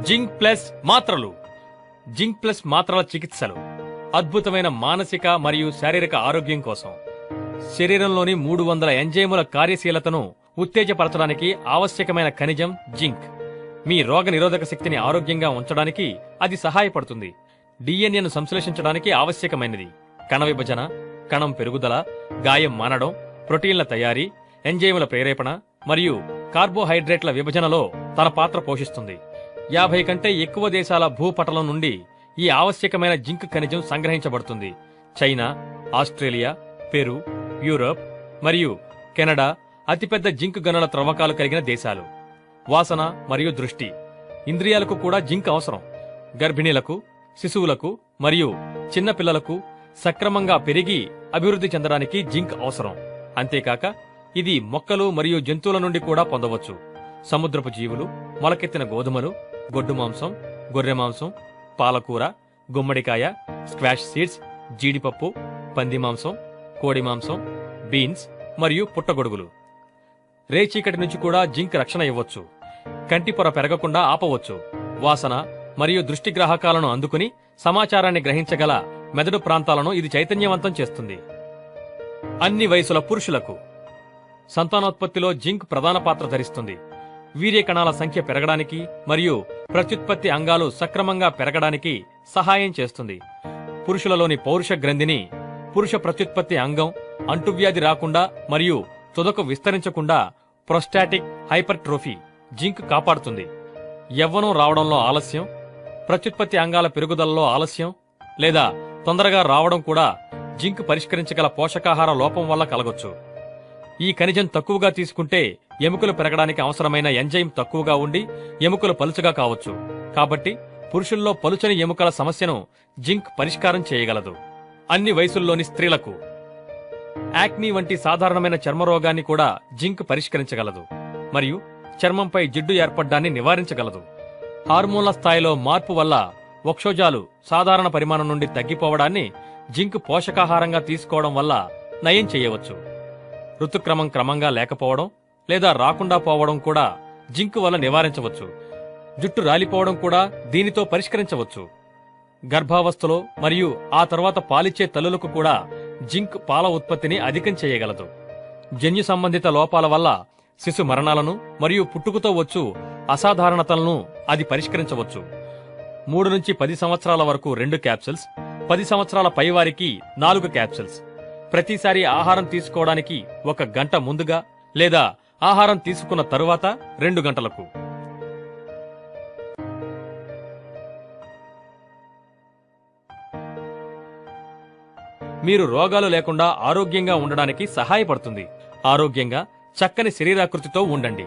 Zinc plus మాత్రలు. Zinc plus మాత్రల చికిత్సలు అద్భుతమైన మానసిక మరియు శారీరక ఆరోగ్యం కోసం. శరీరంలోని 300 ఎంజైముల కార్యశీలతను ఉత్తేజపరచడానికి ఆవశ్యకమైన ఖనిజం జింక్. మీ రోగ నిరోధక శక్తిని ఆరోగ్యంగా ఉంచడానికి అది సహాయపడుతుంది. డిఎన్ఏను సంశ్లేషించడానికి ఆవశ్యకమైనది. కణ విభజన, కణం పెరుగుదల, గాయం మానడం, ప్రోటీన్ల తయారీ, ఎంజైముల ప్రేరేపణ మరియు కార్బోహైడ్రేట్ల విభజనలో తన పాత్ర పోషిస్తుంది. 50 కంటే ఎక్కువ దేశాల భూపటలం నుండి ఈ ఆవశ్యకమైన జింక్ ఖనిజం సంగ్రహించబడుతుంది. చైనా, ఆస్ట్రేలియా, పెరు, యూరప్ మరియు కెనడా అతిపెద్ద జింక్ గనుల త్రవ్వకాలు కలిగిన దేశాలు. వాసన మరియు దృష్టి ఇంద్రియాలకు కూడా జింక్ అవసరం. గర్భిణీలకు, శిశువులకు మరియు చిన్నపిల్లలకు సక్రమంగా పెరిగి అభివృద్ధి చెందడానికి జింక్ అవసరం. అంతేకాక ఇది మొక్కలు మరియు జంతువుల నుండి కూడా పొందవచ్చు. సముద్రపు జీవులు, మొలకెత్తిన గోధుమలు, గొడ్డు మాంసం, గొర్రె మాంసం, పాలకూర, గుమ్మడికాయ, స్క్వాష్ సీడ్స్, జీడిపప్పు, పంది మాంసం, కోడి మాంసం, బీన్స్ మరియు పుట్టగొడుగులు. రేచీకటి నుంచి కూడా జింక్ రక్షణ ఇవ్వచ్చు. కంటి పొర పెరగకుండా ఆపవచ్చు. వాసన మరియు దృష్టి గ్రాహకాలను అందుకుని సమాచారాన్ని గ్రహించగల మెదడు ప్రాంతాలను ఇది చైతన్యవంతం చేస్తుంది. అన్ని వయసుల పురుషులకు సంతానోత్పత్తిలో జింక్ ప్రధాన పాత్ర ధరిస్తుంది. వీర్య కణాల సంఖ్య పెరగడానికి మరియు ప్రత్యుత్పత్తి అంగాలు సక్రమంగా పెరగడానికి సహాయం చేస్తుంది. పురుషులలోని పౌరుష గ్రంథిని, పురుష ప్రత్యుత్పత్తి అంగం అంటువ్యాధి రాకుండా మరియు తుదకు విస్తరించకుండా ప్రోస్టాటిక్ హైపర్ట్రోఫీ జింక్ కాపాడుతుంది. యవ్వనం రావడంలో ఆలస్యం, ప్రత్యుత్పత్తి అంగాల పెరుగుదలలో ఆలస్యం లేదా తొందరగా రావడం కూడా జింక్ పరిష్కరించగల పోషకాహార లోపం వల్ల కలగొచ్చు. ఈ ఖనిజం తక్కువగా తీసుకుంటే ఎముకలు పెరగడానికి అవసరమైన ఎంజైమ్ తక్కువగా ఉండి ఎముకలు పలుచగా కావచ్చు. కాబట్టి పురుషుల్లో పలుచని ఎముకల సమస్యను జింక్ పరిష్కారం చేయగలదు. అన్ని వయసుల్లోని స్త్రీలకు యాక్నీ వంటి సాధారణమైన చర్మరోగాన్ని కూడా జింక్ పరిష్కరించగలదు మరియు చర్మంపై జిడ్డు ఏర్పడ్డాన్ని నివారించగలదు. హార్మోన్ల స్థాయిలో మార్పు వల్ల వక్షోజాలు సాధారణ పరిమాణం నుండి తగ్గిపోవడాన్ని జింక్ పోషకాహారంగా తీసుకోవడం వల్ల నయం చేయవచ్చు. ఋతుక్రమం క్రమంగా లేకపోవడం లేదా రాకుండా పోవడం కూడా జింక్ వల్ల నివారించవచ్చు. జుట్టు రాలిపోవడం కూడా దీనితో పరిష్కరించవచ్చు. గర్భావస్థలో మరియు ఆ తర్వాత పాలిచ్చే తల్లులకు కూడా జింక్ పాల ఉత్పత్తిని అధికం చేయగలదు. జన్యు సంబంధిత లోపాల వల్ల శిశు మరణాలను మరియు పుట్టుకతో వచ్చు అసాధారణతలను అది పరిష్కరించవచ్చు. 3 నుంచి 10 సంవత్సరాల వరకు 2 క్యాప్సిల్స్, 10 సంవత్సరాల పైవారికి 4 క్యాప్సిల్స్. ప్రతిసారి ఆహారం తీసుకోవడానికి 1 గంట ముందుగా లేదా ఆహారం తీసుకున్న తరువాత 2 గంటలకు. మీరు రోగాలు లేకుండా ఆరోగ్యంగా ఉండడానికి సహాయపడుతుంది. ఆరోగ్యంగా చక్కని శరీరాకృతితో ఉండండి.